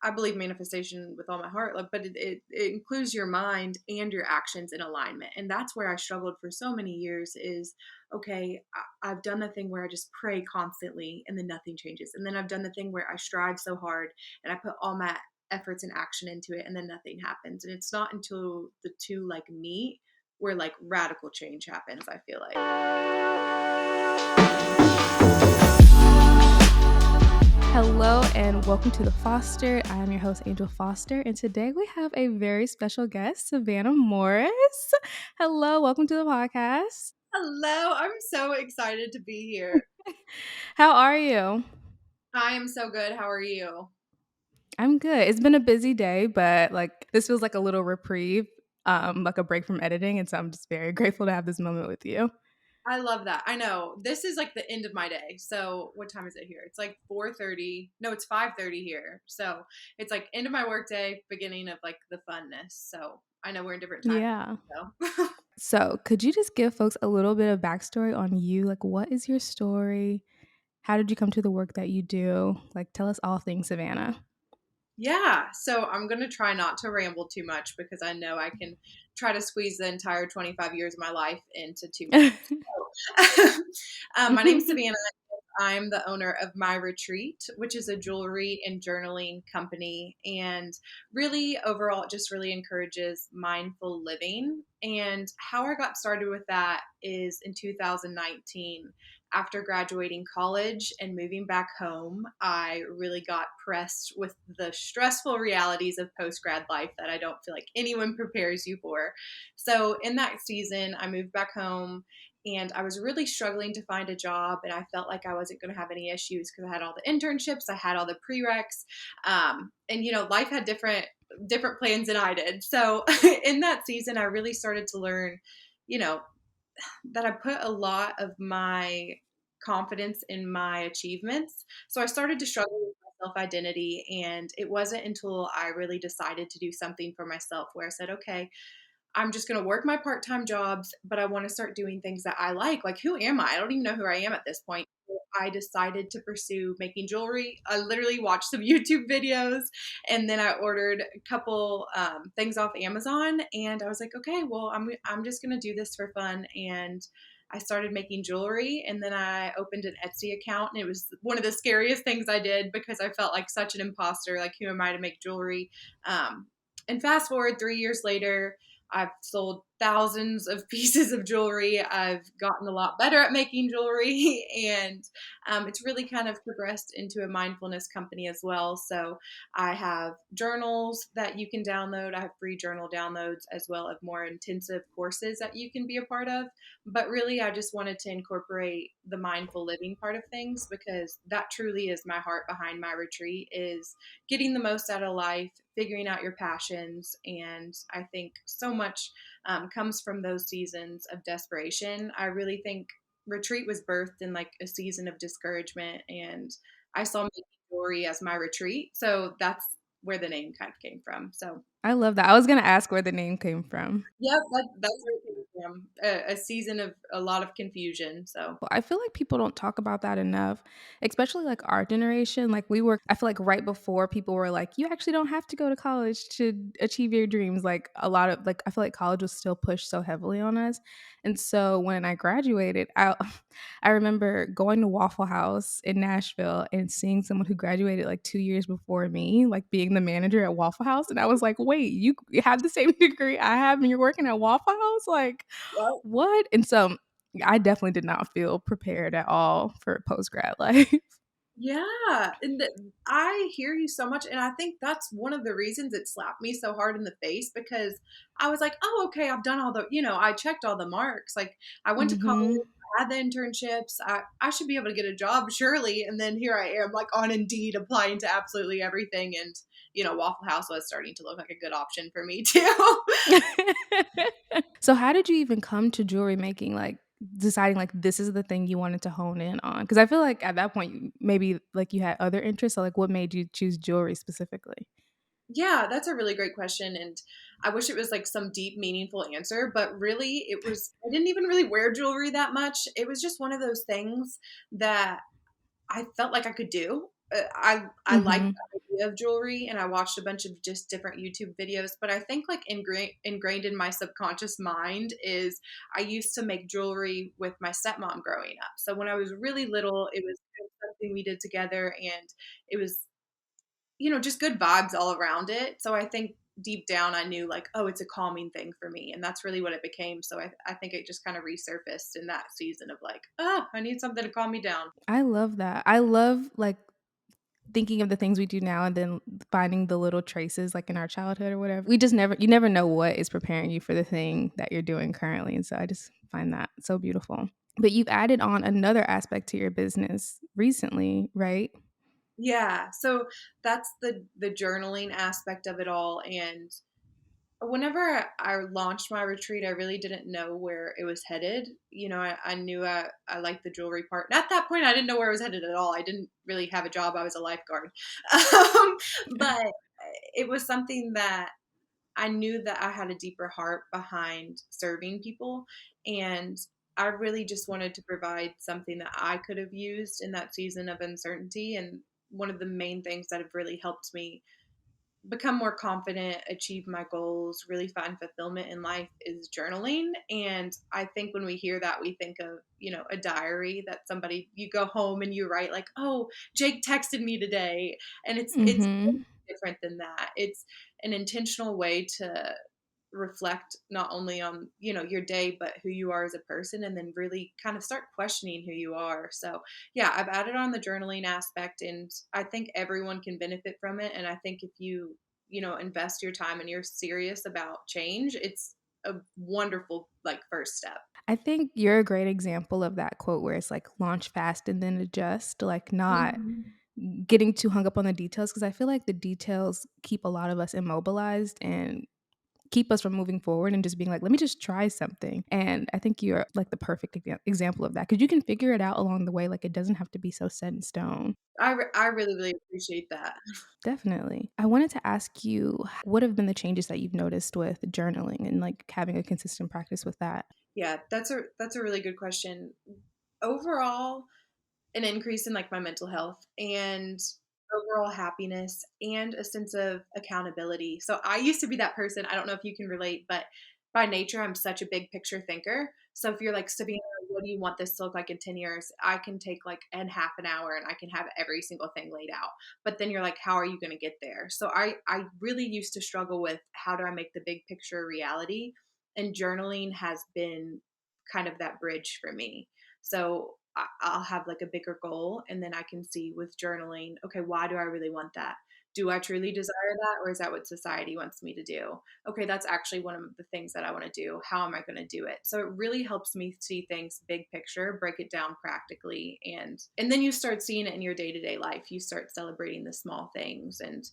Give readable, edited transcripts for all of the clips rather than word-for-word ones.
I believe manifestation with all my heart, like, but it includes your mind and your actions in alignment. And that's where I struggled for so many years is, okay, I've done the thing where I just pray constantly and then nothing changes. And then I've done the thing where I strive so hard and I put all my efforts and action into it and then nothing happens. And it's not until the two like meet where like radical change happens, I feel like. Hello and welcome to The Foster. I am your host, Angel Foster, and today we have a very special guest, Savannah Morris. Hello, welcome to the podcast. Hello, I'm so excited to be here. How are you? I am so good. How are you? I'm good. It's been a busy day, but like this feels like a little reprieve, like a break from editing, and so I'm just very grateful to have this moment with you. I love that. I know. This is like the end of my day. So what time is it here? It's like 4:30. No, it's 5:30 here. So it's like end of my workday, beginning of like the funness. So I know we're in different times. Yeah. So So, could you just give folks a little bit of backstory on you? Like, what is your story? How did you come to the work that you do? Like, tell us all things, Savannah. yeah. So I'm gonna try not to ramble too much because I know I can try to squeeze the entire 25 years of my life into 2 minutes. My name's Savannah. I'm the owner of My Retreat, which is a jewelry and journaling company. And really, overall, it just really encourages mindful living. And how I got started with that is in 2019. After graduating college and moving back home, I really got pressed with the stressful realities of post grad life that I don't feel like anyone prepares you for. So, in that season, I moved back home and I was really struggling to find a job, and I felt like I wasn't going to have any issues because I had all the internships, I had all the prereqs, and life had different plans than I did. So in that season, I really started to learn, you know, that I put a lot of my confidence in my achievements. So I started to struggle with my self identity, and it wasn't until I really decided to do something for myself where I said, okay, I'm just going to work my part-time jobs, but I want to start doing things that I like. Like, who am I? I don't even know who I am at this point. So I decided to pursue making jewelry. I literally watched some YouTube videos and then I ordered a couple things off Amazon. And I was like, okay, well, I'm just going to do this for fun. And I started making jewelry and then I opened an Etsy account. And it was one of the scariest things I did because I felt like such an imposter. Like, who am I to make jewelry? And fast forward 3 years later, I've sold thousands of pieces of jewelry. I've gotten a lot better at making jewelry, and it's really kind of progressed into a mindfulness company as well. So I have journals that you can download. I have free journal downloads as well as more intensive courses that you can be a part of. But really, I just wanted to incorporate the mindful living part of things because that truly is my heart behind my retreat is getting the most out of life, figuring out your passions. And I think so much comes from those seasons of desperation. I really think retreat was birthed in like a season of discouragement, and I saw making jewelry as my retreat. So that's where the name kind of came from. So I love that. I was going to ask where the name came from. yeah, that's where it came from. A season of a lot of confusion. So Well, I feel like people don't talk about that enough, especially like our generation. Like I feel like right before people were like, you actually don't have to go to college to achieve your dreams. Like a lot of like, I feel like college was still pushed so heavily on us. And so when I graduated, I remember going to Waffle House in Nashville and seeing someone who graduated like 2 years before me, like being the manager at Waffle House. And I was like, wait, you have the same degree I have and you're working at Waffle House? Like, yep. what? And so I definitely did not feel prepared at all for post grad life. Yeah, and I hear you so much, and I think that's one of the reasons it slapped me so hard in the face because I was like, "Oh, okay, I've done all I checked all the marks. Like, I went to Hmm. college, I had the internships. I should be able to get a job, surely." And then here I am, like on Indeed, applying to absolutely everything, and Waffle House was starting to look like a good option for me too. So how did you even come to jewelry making? Like deciding like this is the thing you wanted to hone in on? Because I feel like at that point maybe like you had other interests. So like what made you choose jewelry specifically? Yeah, that's a really great question. And I wish it was like some deep, meaningful answer, but really I didn't even really wear jewelry that much. It was just one of those things that I felt like I could do. I like Mhm. the idea of jewelry, and I watched a bunch of just different YouTube videos, but I think, like, ingrained in my subconscious mind is I used to make jewelry with my stepmom growing up. So when I was really little, it was kind of something we did together, and it was, just good vibes all around it. So I think deep down I knew, like, oh, it's a calming thing for me, and that's really what it became. So I think it just kind of resurfaced in that season of like, oh, I need something to calm me down. I love that. I love, like, thinking of the things we do now and then finding the little traces, like, in our childhood or whatever. We just never you never know what is preparing you for the thing that you're doing currently, and so I just find that so beautiful. But you've added on another aspect to your business recently, right? Yeah, so that's the journaling aspect of it all, and whenever I launched my retreat, I really didn't know where it was headed. I knew I liked the jewelry part. And at that point, I didn't know where it was headed at all. I didn't really have a job. I was a lifeguard. Um, but it was something that I knew that I had a deeper heart behind serving people, and I really just wanted to provide something that I could have used in that season of uncertainty. And one of the main things that have really helped me become more confident, achieve my goals, really find fulfillment in life is journaling. And I think when we hear that, we think of, a diary that somebody you go home and you write like, "Oh, Jake texted me today." And it's Mhm. different than that. It's an intentional way to reflect not only on, your day, but who you are as a person, and then really kind of start questioning who you are. So yeah, I've added on the journaling aspect, and I think everyone can benefit from it. And I think if you, invest your time and you're serious about change, it's a wonderful, like, first step. I think you're a great example of that quote where it's like launch fast and then adjust, like not Mhm. getting too hung up on the details because I feel like the details keep a lot of us immobilized and keep us from moving forward and just being like, let me just try something. And I think you're like the perfect example of that because you can figure it out along the way. Like it doesn't have to be so set in stone. I really, really appreciate that. Definitely. I wanted to ask you what have been the changes that you've noticed with journaling and like having a consistent practice with that? Yeah, that's a really good question. Overall, an increase in, like, my mental health and overall happiness and a sense of accountability. So I used to be that person, I don't know if you can relate, but by nature, I'm such a big picture thinker. So if you're like, "Savannah, what do you want this to look like in 10 years?" I can take, like, an half an hour and I can have every single thing laid out. But then you're like, "How are you gonna get there?" So I really used to struggle with how do I make the big picture a reality, and journaling has been kind of that bridge for me. So I'll have like a bigger goal, and then I can see with journaling, okay, why do I really want that? Do I truly desire that, or is that what society wants me to do? Okay, that's actually one of the things that I want to do. How am I going to do it? So it really helps me see things big picture, break it down practically, and then you start seeing it in your day-to-day life. You start celebrating the small things, and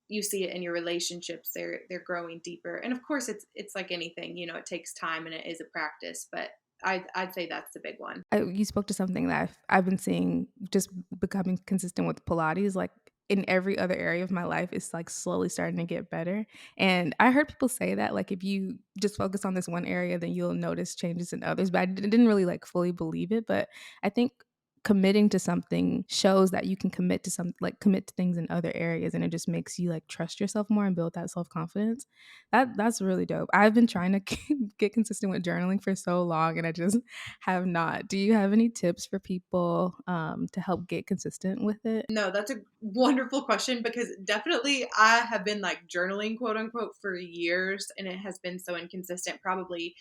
you see it in your relationships. They're growing deeper. And of course it's like anything, it takes time and it is a practice, but I'd say that's the big one. You spoke to something that I've been seeing just becoming consistent with Pilates, like in every other area of my life, it's like slowly starting to get better. And I heard people say that, like, if you just focus on this one area, then you'll notice changes in others. But I didn't really like fully believe it. But I think committing to something shows that you can commit to things in other areas and it just makes you like trust yourself more and build that self-confidence. That's really dope. I've been trying to get consistent with journaling for so long and I just have not. Do you have any tips for people, to help get consistent with it? No, that's a wonderful question, because definitely I have been like journaling, quote unquote, for years, and it has been so inconsistent. Probably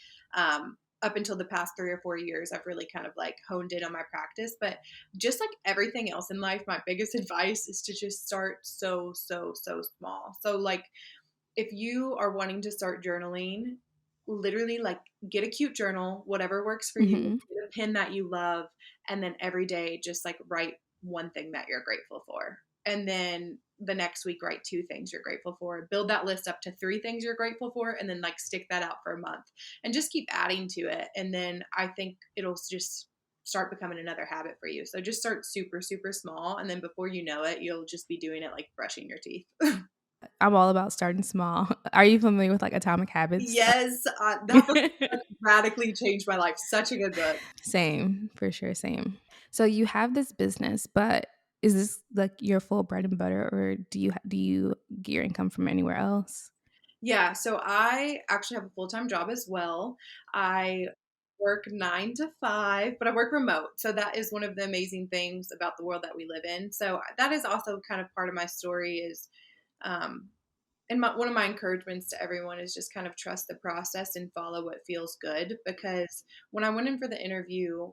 up until the past 3 or 4 years, I've really kind of like honed in on my practice. But just like everything else in life, my biggest advice is to just start so small. So, like, if you are wanting to start journaling, literally, like, get a cute journal, whatever works for you, Mhm. get a pen that you love, and then every day just like write one thing that you're grateful for. And then the next week, write two things you're grateful for. Build that list up to three things you're grateful for, and then like stick that out for a month and just keep adding to it. And then I think it'll just start becoming another habit for you. So just start super, super small. And then before you know it, you'll just be doing it like brushing your teeth. I'm all about starting small. Are you familiar with, like, Atomic Habits? Yes, that book has radically changed my life. Such a good book. Same, for sure, same. So you have this business, but is this like your full bread and butter, or do you get your income from anywhere else? Yeah, so I actually have a full-time job as well. I work 9 to 5, but I work remote. So that is one of the amazing things about the world that we live in. So that is also kind of part of my story is um and one of my encouragements to everyone is just kind of trust the process and follow what feels good because when I went in for the interview,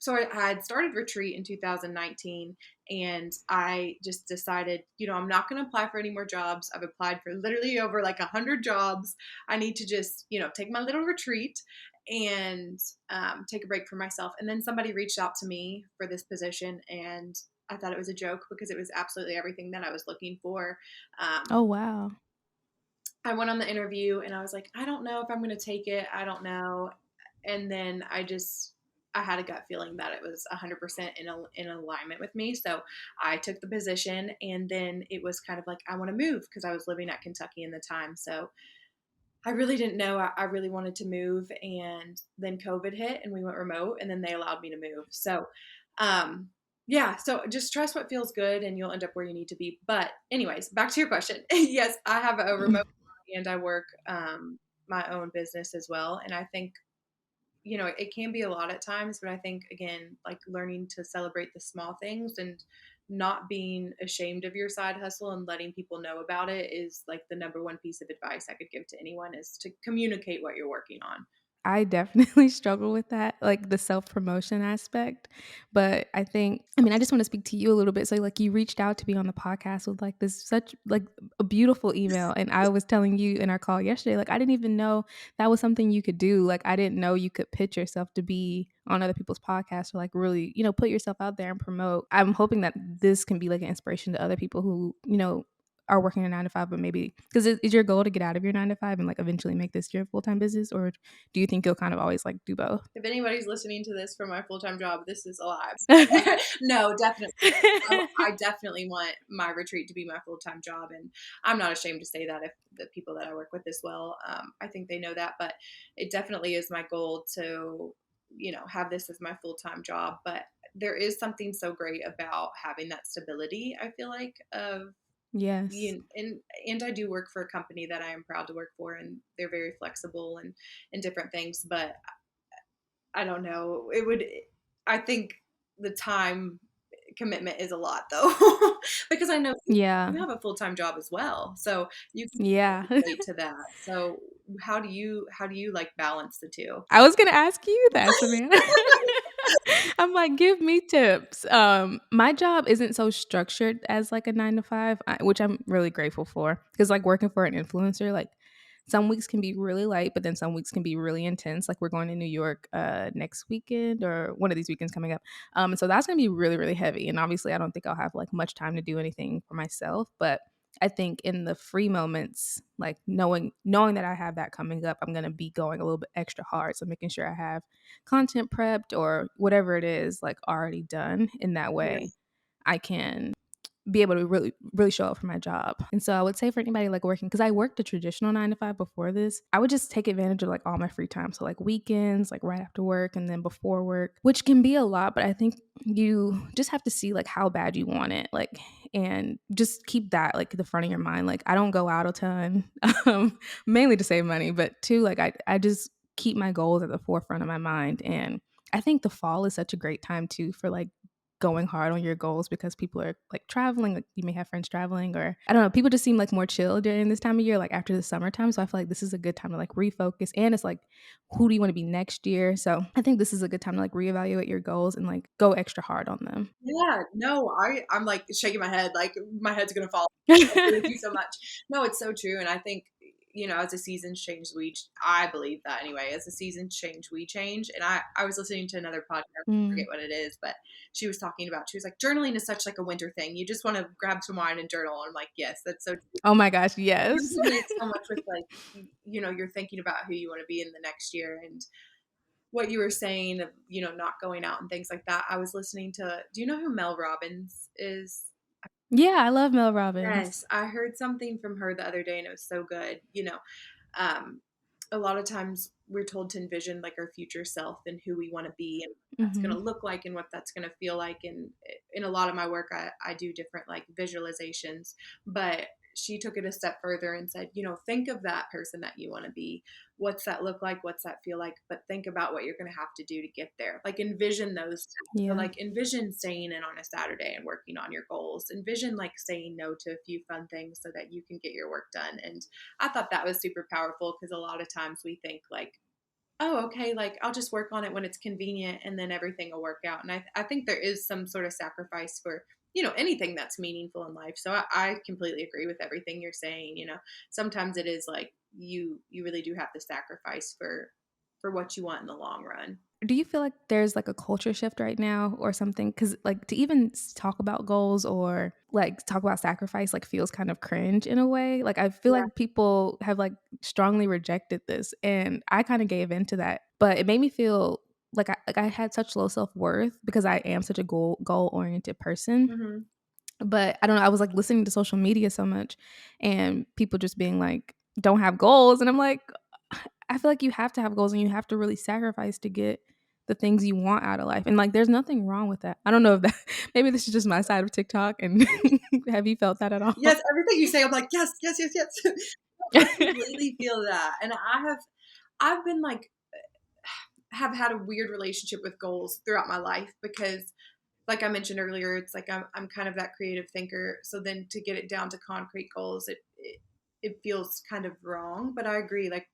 so I had started retreat in 2019 and I just decided, I'm not going to apply for any more jobs. I've applied for literally over like 100 jobs. I need to just, take my little retreat and take a break for myself. And then somebody reached out to me for this position and I thought it was a joke because it was absolutely everything that I was looking for. Oh, Um, wow. I went on the interview and I was like, I don't know if I'm going to take it. I don't know. And then I had a gut feeling that it was 100% in alignment with me. So I took the position and then it was kind of like, I want to move because I was living at Kentucky in the time. So I really didn't know. I really wanted to move. And then COVID hit and we went remote and then they allowed me to move. So, um, yeah, so just trust what feels good and you'll end up where you need to be. But, anyways, back to your question. Yes, I have a remote and I work my own business as well. And I think, it can be a lot at times, but I think, again, like learning to celebrate the small things and not being ashamed of your side hustle and letting people know about it is like the number one piece of advice I could give to anyone is to communicate what you're working on. I definitely struggle with that, like the self-promotion aspect. But I just want to speak to you a little bit. So like you reached out to be on the podcast with like this such like a beautiful email. And I was telling you in our call yesterday, like I didn't even know that was something you could do. Like I didn't know you could pitch yourself to be on other people's podcasts or like really, put yourself out there and promote. I'm hoping that this can be like an inspiration to other people who, are working a 9 to 5, but maybe because is your goal to get out of your 9 to 5 and like eventually make this your full time business, or do you think you'll kind of always like do both? If anybody's listening to this from my full time job, this is a lie. No, definitely. I definitely want my retreat to be my full time job, and I'm not ashamed to say that if the people that I work with as well, I think they know that. But it definitely is my goal to, have this as my full time job. But there is something so great about having that stability. I feel like of Yes. you and I do work for a company that I am proud to work for, and they're very flexible and different things. But I don't know. I think the time commitment is a lot though, because I know Yeah. you have a full-time job as well. So you can Yeah. relate to that. So how do you like balance the two? I was gonna ask you that, Savannah. I'm like, give me tips. My job isn't so structured as like a 9 to 5, which I'm really grateful for. Because like working for an influencer, like some weeks can be really light, but then some weeks can be really intense. Like we're going to New York next weekend or one of these weekends coming up. And so that's gonna be really, really heavy. And obviously I don't think I'll have like much time to do anything for myself. But I think in the free moments, like knowing that I have that coming up, I'm gonna be going a little bit extra hard. So making sure I have content prepped or whatever it is like already done. In that way Yes. I can be able to really really show up for my job. And so I would say for anybody like working, because I worked a traditional 9 to 5 before this, I would just take advantage of like all my free time. So like weekends, like right after work and then before work, which can be a lot, but I think you just have to see like how bad you want it, like, and just keep that like at the front of your mind. Like I don't go out a ton, mainly to save money, but two, like I just keep my goals at the forefront of my mind. And I think the fall is such a great time too for like going hard on your goals, because people are like traveling, like you may have friends traveling, or I don't know, people just seem like more chill during this time of year, like after the summertime. So I feel like this is a good time to like refocus, and it's like, who do you want to be next year? So I think this is a good time to like reevaluate your goals and like go extra hard on them. Yeah, no, I'm like shaking my head, like my head's gonna fall. I agree with you so much. No, it's so true, and I think as the seasons change, I believe that anyway. As the seasons change, we change. And I was listening to another podcast, I Mm. forget what it is, but she was talking about. She was like, journaling is such like a winter thing. You just want to grab some wine and journal. And I'm like, yes, that's so true. Oh my gosh, You yes. resonate so much with like you're thinking about who you want to be in the next year and what you were saying of not going out and things like that. I was listening to. Do you know who Mel Robbins is? Yeah, I love Mel Robbins. Yes, I heard something from her the other day and it was so good. Um, a lot of times we're told to envision like our future self and who we want to be and what that's going Mhm. to look like and what that's going to feel like. And in a lot of my work, I do different like visualizations, but she took it a step further and said, think of that person that you want to be. What's that look like? What's that feel like? But think about what you're going to have to do to get there. Like envision those steps. So Yeah. like envision staying in on a Saturday and working on your goals. Envision like saying no to a few fun things so that you can get your work done. And I thought that was super powerful because a lot of times we think like, oh, okay, like I'll just work on it when it's convenient and then everything will work out. And I think there is some sort of sacrifice for, anything that's meaningful in life. So I completely agree with everything you're saying. Sometimes it is like you really do have to sacrifice for what you want in the long run. Do you feel like there's like a culture shift right now or something? Because like to even talk about goals or like talk about sacrifice like feels kind of cringe in a way. Like I feel Yeah. like people have like strongly rejected this, and I kind of gave into that. But it made me feel like I had such low self worth because I am such a goal oriented person. Hmm. But I don't know. I was like listening to social media so much, and people just being like, "Don't have goals," and I'm like, I feel like you have to have goals and you have to really sacrifice to get the things you want out of life. And like there's nothing wrong with that. I don't know if that maybe this is just my side of TikTok and have you felt that at Yes, all? everything you say, I'm like, yes, yes, yes, yes. I completely feel that. And I've been like, have had a weird relationship with goals throughout my life because like I mentioned earlier, it's like I'm kind of that creative thinker. So then to get it down to concrete goals, it feels kind of wrong. But I agree. Like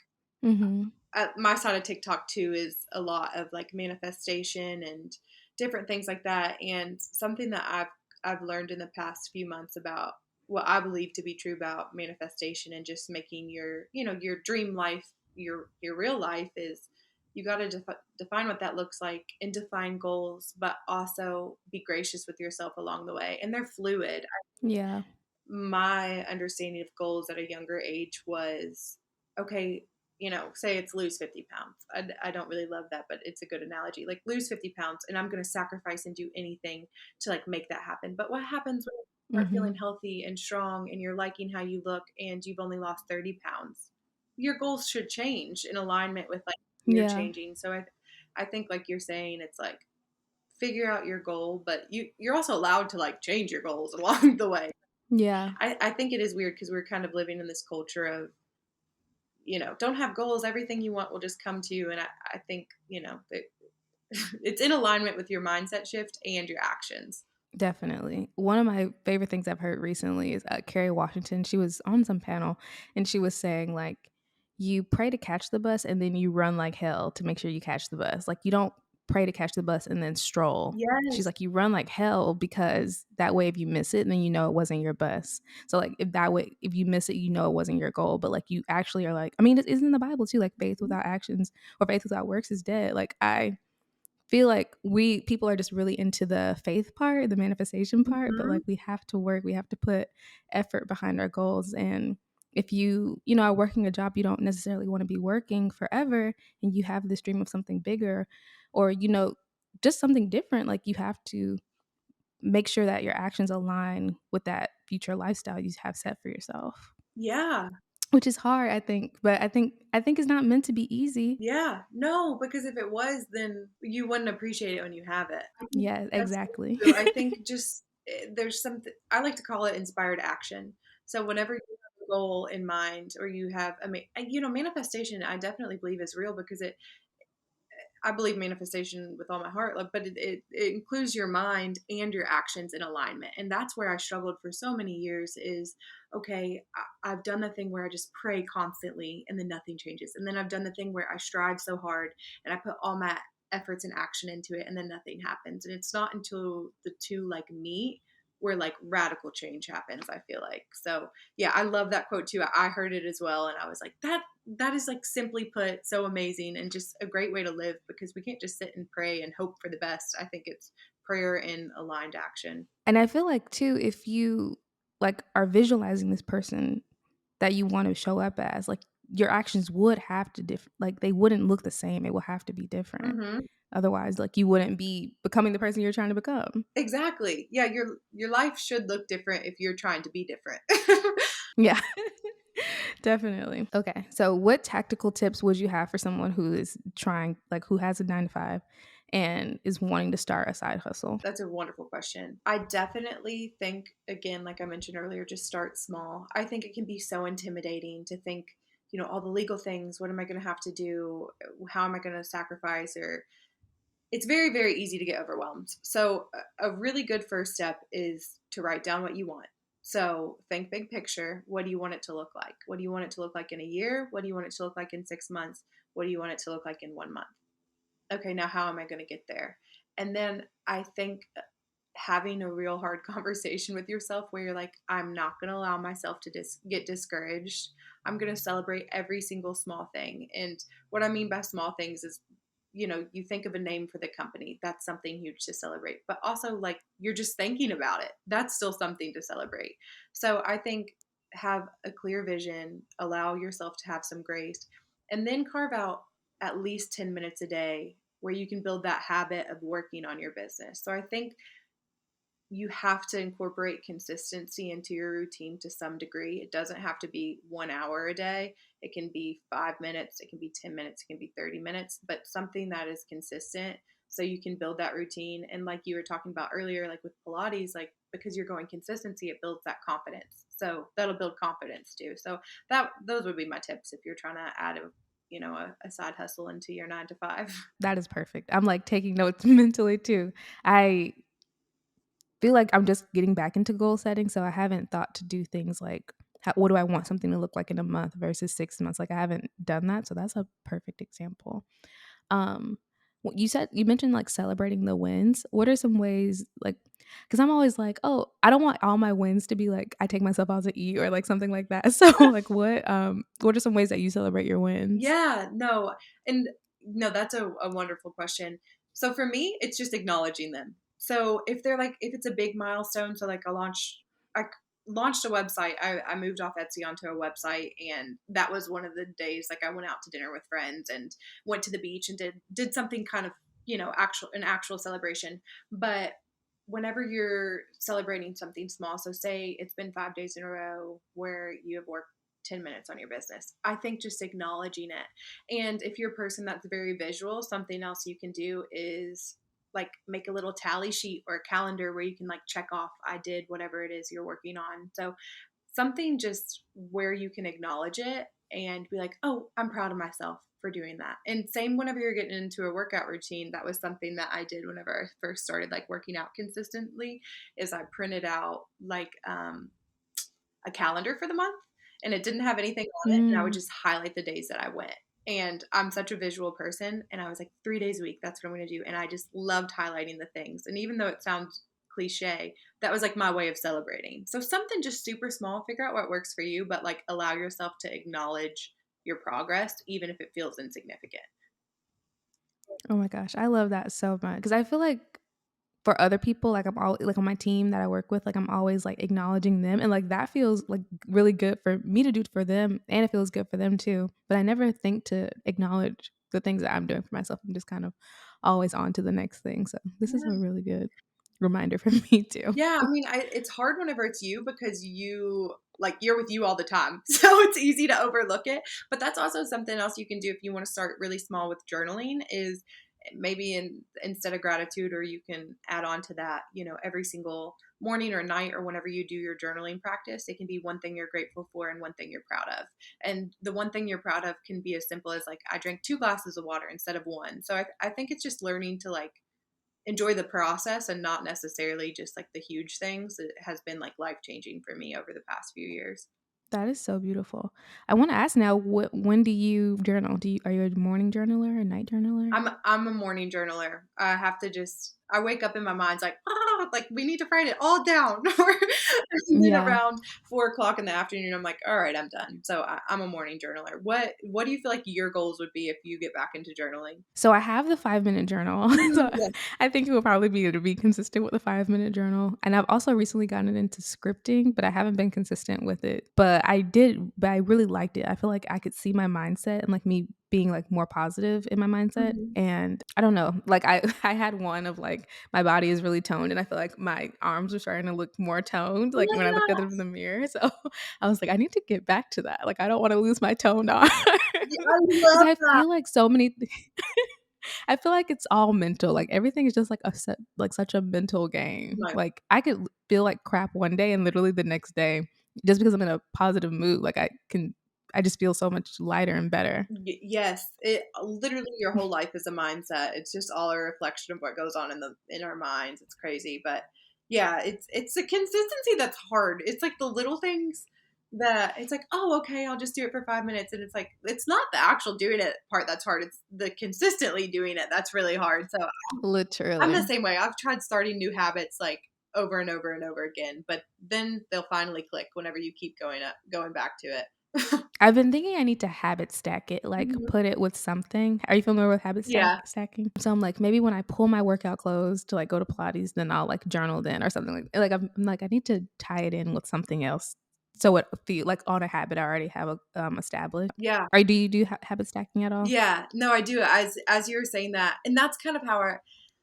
Mhm. my side of TikTok too is a lot of like manifestation and different things like that. And something that I've learned in the past few months about what I believe to be true about manifestation and just making your dream life your real life is you got to define what that looks like and define goals, but also be gracious with yourself along the way. And they're fluid. Yeah. My understanding of goals at a younger age was okay, say it's lose 50 pounds. I don't really love that, but it's a good analogy. Like lose 50 pounds, and I'm going to sacrifice and do anything to like make that happen. But what happens when you start feeling Mhm. healthy and strong and you're liking how you look and you've only lost 30 pounds? Your goals should change in alignment with like you're Yeah. changing. So I think like you're saying, it's like figure out your goal, but you're also allowed to like change your goals along the way. Yeah. I think it is weird because we're kind of living in this culture of, don't have goals. Everything you want will just come to you. And I think, that it's in alignment with your mindset shift and your actions. Definitely. One of my favorite things I've heard recently is Kerry Washington. She was on some panel and she was saying, like, you pray to catch the bus and then you run like hell to make sure you catch the bus. Like, you don't pray to catch the bus and then stroll. She's Yes. like, you run like hell because that way, if you miss it, then you know it wasn't your bus. So, like, if that way, if you miss it, you know it wasn't your goal. But, like, you actually are like, I mean, it isn't in the Bible too. Like, faith without actions or faith without works is dead. Like, I feel like we people are just really into the faith part, the manifestation part, but Hmm. like we have to work, we have to put effort behind our goals. And if you are working a job you don't necessarily want to be working forever and you have this dream of something bigger or just something different, like you have to make sure that your actions align with that future lifestyle you have set for yourself, Yeah. which is hard, I think, but I think it's not meant to be easy. Yeah. No, because if it was, then you wouldn't appreciate it when you have it. I think Yeah, that's so exactly. true. I think just there's something I like to call it inspired action. So whenever you have a goal in mind or you have, manifestation, I definitely believe is real because I believe manifestation with all my heart, like, but it includes your mind and your actions in alignment. And that's where I struggled for so many years is, okay, I've done the thing where I just pray constantly and then nothing changes. And then I've done the thing where I strive so hard and I put all my efforts and action into it and then nothing happens. And it's not until the two like meet where like radical change happens, I feel like. So yeah, I love that quote too. I heard it as well. And I was like, that is like simply put so amazing and just a great way to live because we can't just sit and pray and hope for the best. I think it's prayer in aligned action. And I feel like too, if you like are visualizing this person that you want to show up as, like your actions would have to like they wouldn't look the same. It will have to be different. Hmm. Otherwise, like you wouldn't be becoming the person you're trying to become. Exactly. Yeah, your life should look different if you're trying to be different. Yeah. Definitely. Okay. So what tactical tips would you have for someone who is trying like who has a 9 to 5 and is wanting to start a side hustle? That's a wonderful question. I definitely think, again, like I mentioned earlier, just start small. I think it can be so intimidating to think, all the legal things. What am I going to have to do? How am I going to sacrifice? Or it's very, very easy to get overwhelmed. So, a really good first step is to write down what you want. So, think big picture. What do you want it to look like? What do you want it to look like in a year? What do you want it to look like in 6 months? What do you want it to look like in 1 month? Okay, now how am I going to get there? And then I think having a real hard conversation with yourself where you're like, I'm not going to allow myself to get discouraged. I'm going to celebrate every single small thing. And what I mean by small things is, you think of a name for the company. That's something huge to celebrate. But also, like, you're just thinking about it. That's still something to celebrate. So I think have a clear vision, allow yourself to have some grace, and then carve out at least 10 minutes a day where you can build that habit of working on your business. So I think you have to incorporate consistency into your routine to some degree. It doesn't have to be 1 hour a day. It can be 5 minutes, it can be 10 minutes, it can be 30 minutes, but something that is consistent so you can build that routine. And like you were talking about earlier, like with Pilates, like because you're going consistency, it builds that confidence. So that'll build confidence too. So those would be my tips if you're trying to add a side hustle into your 9 to 5. That is perfect. I'm like taking notes mentally too. I feel like I'm just getting back into goal setting, so I haven't thought to do things like what do I want something to look like in a month versus 6 months. Like I haven't done that, so that's a perfect example. Um, you mentioned like celebrating the wins. What are some ways like because I'm always like, oh, I don't want all my wins to be like I take myself out to eat or like something like that. So like what are some ways that you celebrate your wins? Yeah, no. And no, that's a wonderful question. So for me, it's just acknowledging them. So if it's a big milestone, so like I launched a website. I moved off Etsy onto a website, and that was one of the days like I went out to dinner with friends and went to the beach and did something kind of, an actual celebration. But whenever you're celebrating something small, so say it's been 5 days in a row where you have worked 10 minutes on your business. I think just acknowledging it. And if you're a person that's very visual, something else you can do is like make a little tally sheet or a calendar where you can like check off, I did whatever it is you're working on. So something just where you can acknowledge it and be like, oh, I'm proud of myself for doing that. And same whenever you're getting into a workout routine, that was something that I did whenever I first started like working out consistently, is I printed out like a calendar for the month, and it didn't have anything on it, and I would Mm. just highlight the days that I went. And I'm such a visual person, and I was like, 3 days a week, that's what I'm going to do. And I just loved highlighting the things. And even though it sounds cliche, that was like my way of celebrating. So something just super small, figure out what works for you, but like allow yourself to acknowledge your progress, even if it feels insignificant. Oh my gosh, I love that so much because I feel like for other people, like I'm all like on my team that I work with, like I'm always like acknowledging them, and like that feels like really good for me to do for them, and it feels good for them too. But I never think to acknowledge the things that I'm doing for myself. I'm just kind of always on to the next thing. So this is a really good reminder for me too. Yeah, I mean, it's hard whenever it's you because you're with you all the time. So it's easy to overlook it. But that's also something else you can do if you want to start really small with journaling is maybe instead of gratitude, or you can add on to that, every single morning or night or whenever you do your journaling practice, it can be one thing you're grateful for and one thing you're proud of. And the one thing you're proud of can be as simple as like I drank 2 glasses of water instead of one. So I think it's just learning to like enjoy the process and not necessarily just like the huge things. It has been like life changing for me over the past few years. That is so beautiful. I want to ask now, when do you journal? Are you a morning journaler or night journaler? I'm a morning journaler. I wake up in my mind's like, like we need to write it all down. And then Yeah. around 4 o'clock in the afternoon, I'm like, all right, I'm done. So I'm a morning journaler. What do you feel like your goals would be if you get back into journaling? So I have the 5-minute journal. So Yes. I think it will probably be to be consistent with the 5-minute journal. And I've also recently gotten into scripting, but I haven't been consistent with it. But I really liked it. I feel like I could see my mindset and like me being like more positive in my mindset. Mhm. And I don't know, like I had one of like my body is really toned, and I feel like my arms are starting to look more toned, like when I looked at them in the mirror. So I was like, I need to get back to that. Like I don't want to lose my toned arm. Yeah, I Because love I that. feel like so many I feel like it's all mental. Like everything is just like like such a mental game. Right. Like I could feel like crap one day and literally the next day, just because I'm in a positive mood, like I just feel so much lighter and better. Yes, it literally your whole life is a mindset. It's just all a reflection of what goes on in our minds. It's crazy, but yeah, it's a consistency that's hard. It's like the little things that it's like, oh, okay, I'll just do it for 5 minutes, and it's like it's not the actual doing it part that's hard. It's the consistently doing it that's really hard. So I'm the Literally. same way. I've tried starting new habits like over and over and over again, but then they'll finally click whenever you keep going back to it. I've been thinking I need to habit stack it, like Mhm. put it with something. Are you familiar with Yeah. stacking? So I'm like, maybe when I pull my workout clothes to like go to Pilates, then I'll like journal then or something I'm like I need to tie it in with something else. So it feel like on a habit I already have established. Yeah. Or do you do habit stacking at all? Yeah, no, I do. As you were saying that, and that's kind of how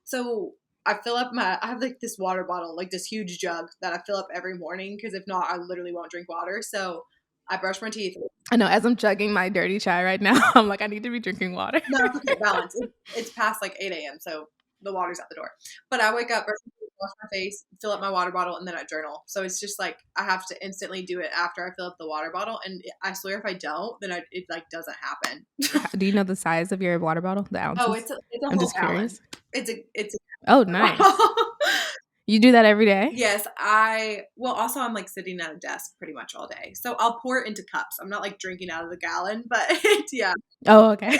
so I fill up I have like this water bottle, like this huge jug that I fill up every morning because if not, I literally won't drink water. So I brush my teeth. I know as I'm chugging my dirty chai right now, I'm like I need to be drinking water. No, it's okay, balance. It's past like 8 a.m., so the water's out the door. But I wake up, brush my teeth, wash my face, fill up my water bottle, and then I journal. So it's just like I have to instantly do it after I fill up the water bottle, and I swear if I don't, then it like doesn't happen. Do you know the size of your water bottle, the Oh, ounces? it's a I'm whole just gallon. curious. It's a Oh, nice. bottle. You do that every day? Yes, well, also, I'm, like, sitting at a desk pretty much all day, so I'll pour it into cups. I'm not, like, drinking out of the gallon, but yeah. Oh, okay.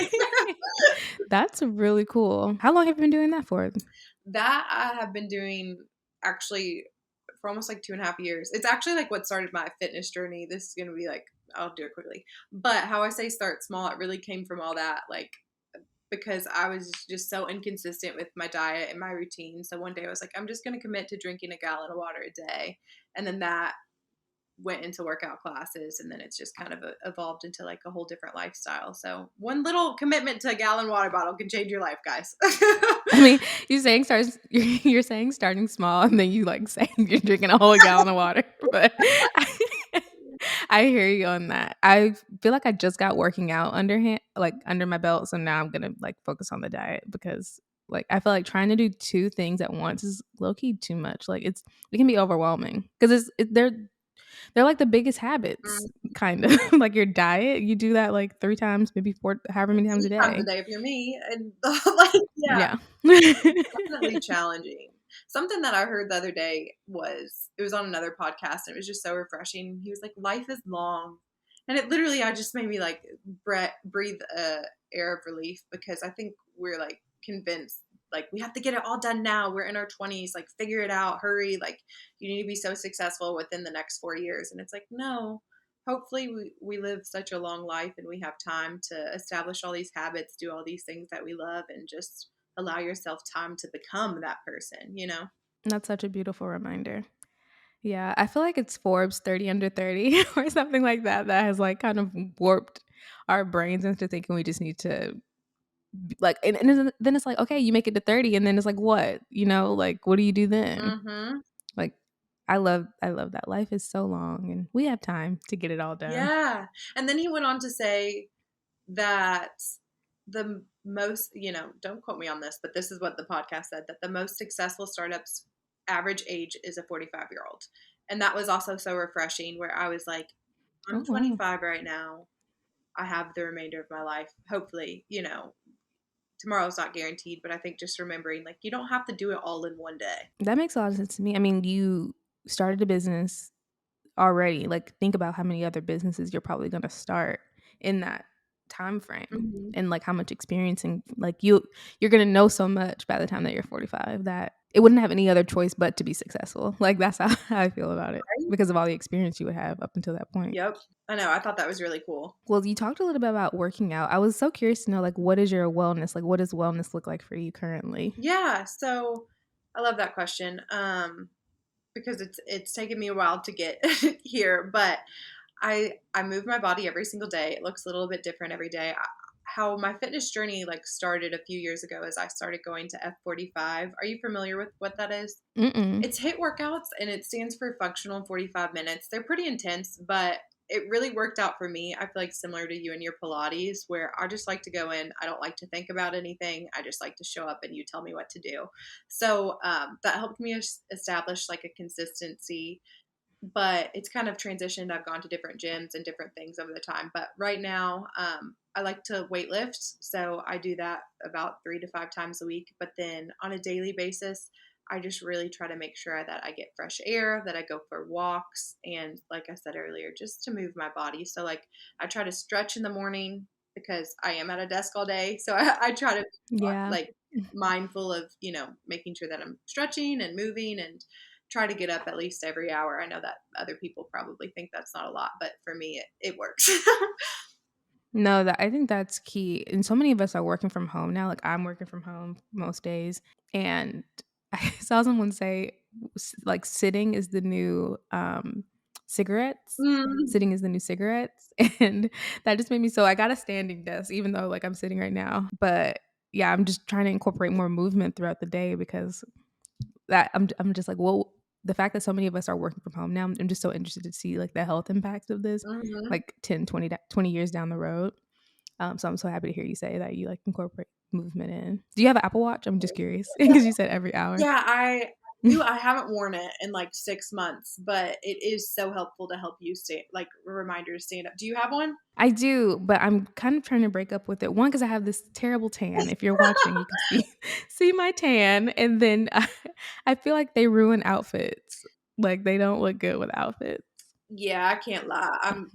That's really cool. How long have you been doing that for? That I have been doing actually for almost, like, 2.5 years. It's actually, like, what started my fitness journey. This is gonna be, like I'll do it quickly. But how I say start small, it really came from all that, like, because I was just so inconsistent with my diet and my routine. So one day I was like, I'm just going to commit to drinking a gallon of water a day. And then that went into workout classes. And then it's just kind of evolved into like a whole different lifestyle. So one little commitment to a gallon water bottle can change your life, guys. I mean, you're saying starting small, and then you like saying you're drinking a whole gallon of water. But I hear you on that. I feel like I just got working out under my belt, so now I'm gonna like focus on the diet because like I feel like trying to do two things at once is low key too much. Like it can be overwhelming because they're like the biggest habits, Mm, kind of like your diet. You do that like 3 times, maybe four, however many times a 3 times a day. day if you're me. And like, yeah. Yeah. Definitely challenging. Something that I heard the other day was it was on another podcast and it was just so refreshing. He was like, "Life is long," and it literally I just made me like breathe a air of relief because I think we're like convinced like we have to get it all done now. We're in our 20s, like figure it out, hurry. Like you need to be so successful within the next 4 years, and it's like no. Hopefully, we live such a long life and we have time to establish all these habits, do all these things that we love, and just allow yourself time to become that person, you know? That's such a beautiful reminder. Yeah, I feel like it's Forbes 30 under 30 or something like that that has like kind of warped our brains into thinking we just need to like then it's like okay, you make it to 30 and then it's like what? Like what do you do then? Mhm. Like I love that life is so long and we have time to get it all done. Yeah. And then he went on to say that most, don't quote me on this, but this is what the podcast said that the most successful startups average age is a 45-year-old. And that was also so refreshing where I was like, I'm Oh wow. 25 right now. I have the remainder of my life. Hopefully, tomorrow's not guaranteed, but I think just remembering like you don't have to do it all in one day. That makes a lot of sense to me. I mean, you started a business already. Like think about how many other businesses you're probably going to start in that time frame Mhm. and like how much experience and like you're going to know so much by the time that you're 45 that it wouldn't have any other choice but to be successful. Like that's how I feel about it Right? because of all the experience you would have up until that point. Yep. I know. I thought that was really cool. Well, you talked a little bit about working out. I was so curious to know like what is your wellness? Like what does wellness look like for you currently? Yeah. So I love that question. Because it's taken me a while to get here, but I move my body every single day. It looks a little bit different every day. how my fitness journey like started a few years ago is I started going to F45. Are you familiar with what that is? Mm-mm. It's HIIT workouts, and it stands for functional 45 minutes. They're pretty intense, but it really worked out for me. I feel like similar to you and your Pilates, where I just like to go in. I don't like to think about anything. I just like to show up and you tell me what to do. So that helped me establish like a consistency, but it's kind of transitioned. I've gone to different gyms and different things over the time. But right now, I like to weight lift. So I do that about 3 to 5 times a week. But then on a daily basis, I just really try to make sure that I get fresh air, that I go for walks. And like I said earlier, just to move my body. So, like, I try to stretch in the morning because I am at a desk all day. So I try to be Yeah. like mindful of, making sure that I'm stretching and moving and try to get up at least every hour. I know that other people probably think that's not a lot, but for me, it works. No, that I think that's key. And so many of us are working from home now. Like I'm working from home most days. And I saw someone say like sitting is the new cigarettes. Mm, Sitting is the new cigarettes. And that just made me so I got a standing desk, even though like I'm sitting right now. But yeah, I'm just trying to incorporate more movement throughout the day because that I'm just like, well, the fact that so many of us are working from home now, I'm just so interested to see like the health impacts of this, mhm. like 10, 20 years down the road. So I'm so happy to hear you say that you like incorporate movement in. Do you have an Apple Watch? I'm just curious because you said every hour. Yeah, I do. I haven't worn it in like 6 months, but it is so helpful to help you stay, like a reminder to stand up. Do you have one? I do, but I'm kind of trying to break up with it. One, because I have this terrible tan. If you're watching, you can see see my tan, and then I feel like they ruin outfits. Like they don't look good with outfits. Yeah, I can't lie.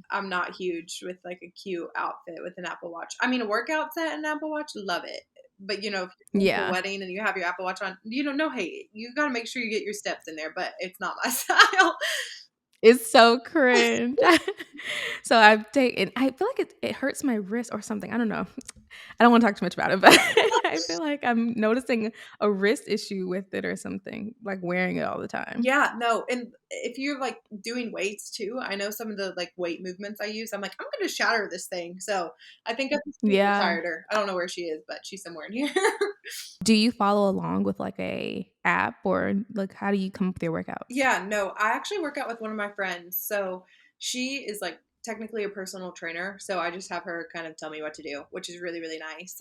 I'm not huge with like a cute outfit with an Apple Watch. I mean, a workout set and Apple Watch, love it. But if you're going to a Yeah, wedding and you have your Apple Watch on, no hate. You got to make sure you get your steps in there, but it's not my style. it's so cringe. So I've taken. I feel like it hurts my wrist or something. I don't know. I don't want to talk too much about it, but I feel like I'm noticing a wrist issue with it or something, like wearing it all the time. Yeah, no, and if you're, like, doing weights too, I know some of the, like, weight movements I use, I'm like, "I'm gonna shatter this thing," so I think I just need to Yeah. tired her. I don't know where she is, but she's somewhere in here. Do you follow along with like a app or like how do you come up with your workouts? Yeah, no, I actually work out with one of my friends, so she is, like, technically a personal trainer, so I just have her kind of tell me what to do, which is really, really nice,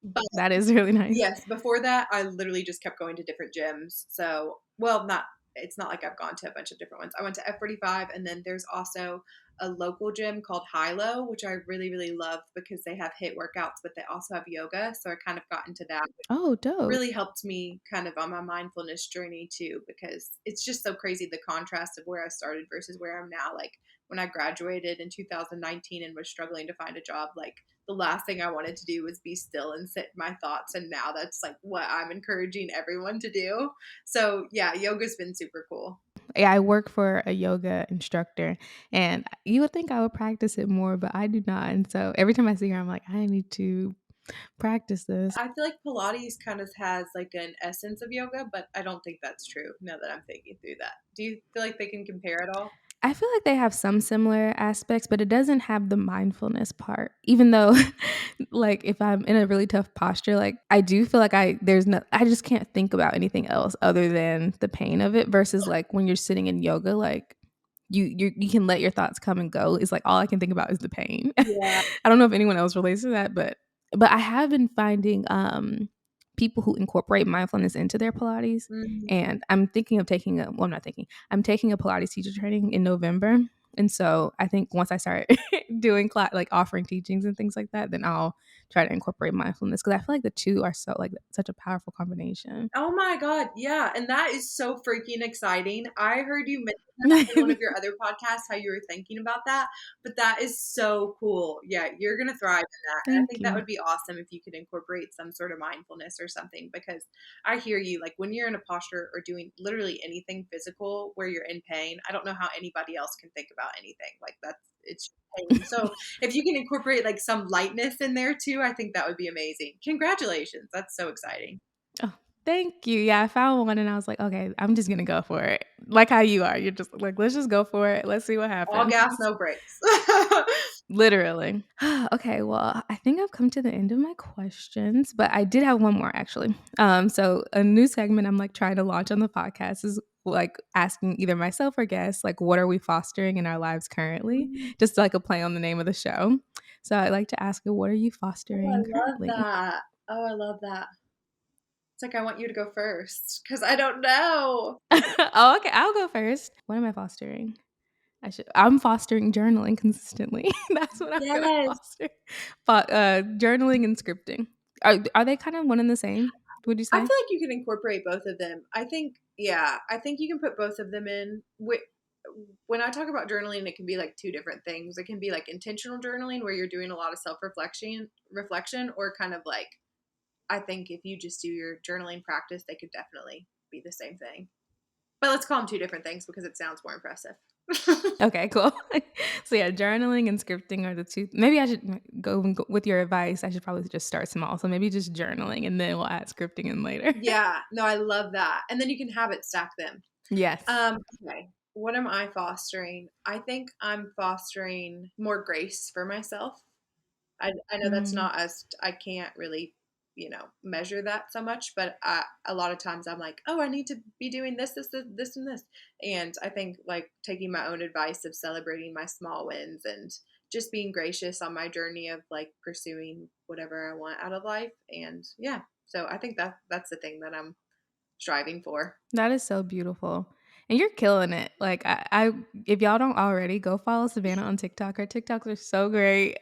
but That is really nice. yes, before that, I literally just kept going to different gyms. So, well, not it's not like I've gone to a bunch of different ones. I went to F45, and then there's also a local gym called High Low, which I really, really love because they have HIIT workouts, but they also have yoga. So I kind of got into that, Oh, dope. really helped me kind of on my mindfulness journey too, because it's just so crazy the contrast of where I started versus where I'm now. Like when I graduated in 2019 and was struggling to find a job, like the last thing I wanted to do was be still and sit in my thoughts. And now that's like what I'm encouraging everyone to do. So yeah, yoga's been super cool. Yeah, I work for a yoga instructor and you would think I would practice it more, but I do not. And so every time I see her, I'm like, I need to practice this. I feel like Pilates kind of has like an essence of yoga, but I don't think that's true now that I'm thinking through that. Do you feel like they can compare at all? I feel like they have some similar aspects, but it doesn't have the mindfulness part. Even though like if I'm in a really tough posture, like I do feel like I just can't think about anything else other than the pain of it versus like when you're sitting in yoga, like you can let your thoughts come and go. It's like all I can think about is the pain. Yeah. I don't know if anyone else relates to that, but I have been finding people who incorporate mindfulness into their Pilates. Mhm. And I'm thinking of taking a well, I'm not thinking. I'm taking a Pilates teacher training in November. And so I think once I start doing like offering teachings and things like that, then I'll try to incorporate mindfulness because I feel like the two are so like such a powerful combination. Oh my god, yeah, and that is so freaking exciting. I heard you mention that in one of your other podcasts, how you were thinking about that, but that is so cool. Yeah, you're gonna thrive in that, and I Thank think that you. would be awesome if you could incorporate some sort of mindfulness or something, because I hear you, like, when you're in a posture or doing literally anything physical where you're in pain, I don't know how anybody else can think about anything, like, it's pain. So, if you can incorporate, like, some lightness in there too, I think that would be amazing. Congratulations, that's so exciting. Oh, thank you. Yeah, I found one and I was like, okay, I'm just gonna go for it. like how you are. You're just like, let's just go for it. Let's see what All happens. gas, no brakes. Literally. Okay, well, I think I've come to the end of my questions, but I did have one more actually. So a new segment I'm like trying to launch on the podcast is like asking either myself or guests, like, what are we fostering in our lives currently? Mm. Just like a play on the name of the show. So I'd like to ask you, what are you Oh, I fostering love currently? that. Oh, I love that. It's like I want you to go first because I don't know. Oh, okay, I'll go first. What am I fostering? I'm fostering journaling consistently. That's what I'm gonna Yes. foster. But journaling and scripting. Are they kind of one and the same? Would you I feel say? like you can incorporate both of them. I think, yeah, I think you can put both of them in. When I talk about journaling, it can be like two different things. It can be like intentional journaling where you're doing a lot of reflection, or kind of like, I think if you just do your journaling practice, they could definitely be the same thing. But let's call them two different things because it sounds more impressive. Okay, cool. So yeah, journaling and scripting are the two. Maybe I should go with your advice. I should probably just start small. So maybe just journaling, and then we'll add scripting in later. Yeah, no, I love that. And then you can habit stack them. Yes. Okay. What am I fostering? I think I'm fostering more grace for myself. I know that's Mm, not as I can't really, measure that so much, but a lot of times I'm like, oh, I need to be doing this, and this. And I think like taking my own advice of celebrating my small wins and just being gracious on my journey of like pursuing whatever I want out of life. And yeah, so I think that's the thing that I'm striving for. that is so beautiful. And you're killing it. Like I if y'all don't already, go follow Savannah on TikTok. Her TikToks are so great.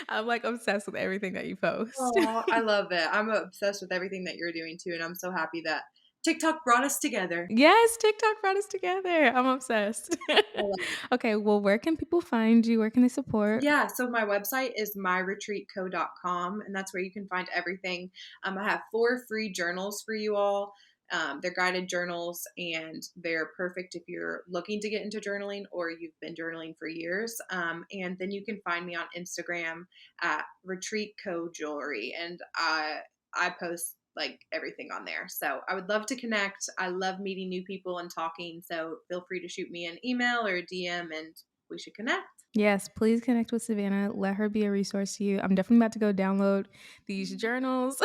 I'm like obsessed with everything that you post. Oh, I love it. I'm obsessed with everything that you're doing too, and I'm so happy that TikTok brought us together. Yes, TikTok brought us together. I'm obsessed. I love Okay, well, where can people find you? Where can they support? Yeah, so my website is myretreatco.com, and that's where you can find everything. I have 4 free journals for you all. They're guided journals, and they're perfect if you're looking to get into journaling or you've been journaling for years. And then you can find me on Instagram at Retreat Co Jewelry, and I post like everything on there. So I would love to connect. I love meeting new people and talking. So feel free to shoot me an email or a DM, and we should connect. Yes, please connect with Savannah. Let her be a resource to you. I'm definitely about to go download these journals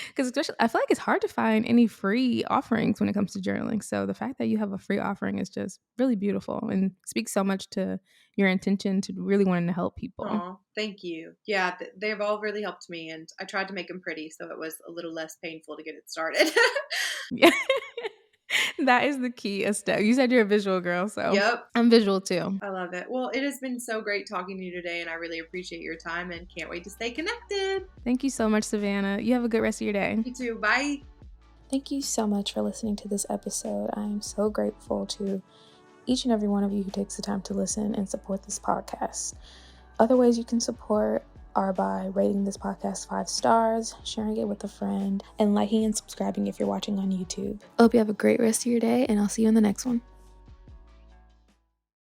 because especially I feel like it's hard to find any free offerings when it comes to journaling. So the fact that you have a free offering is just really beautiful and speaks so much to your intention to really wanting to help people. Oh, thank you. Yeah, they've all really helped me, and I tried to make them pretty so it was a little less painful to get it started. Yeah. That is the key a step. You said you're a visual girl, so Yep, I'm visual too. I love it. Well, it has been so great talking to you today, and I really appreciate your time and can't wait to stay connected. Thank you so much, Savannah. You have a good rest of your day. You too. Bye. Thank you so much for listening to this episode. I am so grateful to each and every one of you who takes the time to listen and support this podcast. Other ways you can support are by rating this podcast 5 stars, sharing it with a friend, and liking and subscribing if you're watching on YouTube. I hope you have a great rest of your day, and I'll see you in the next one.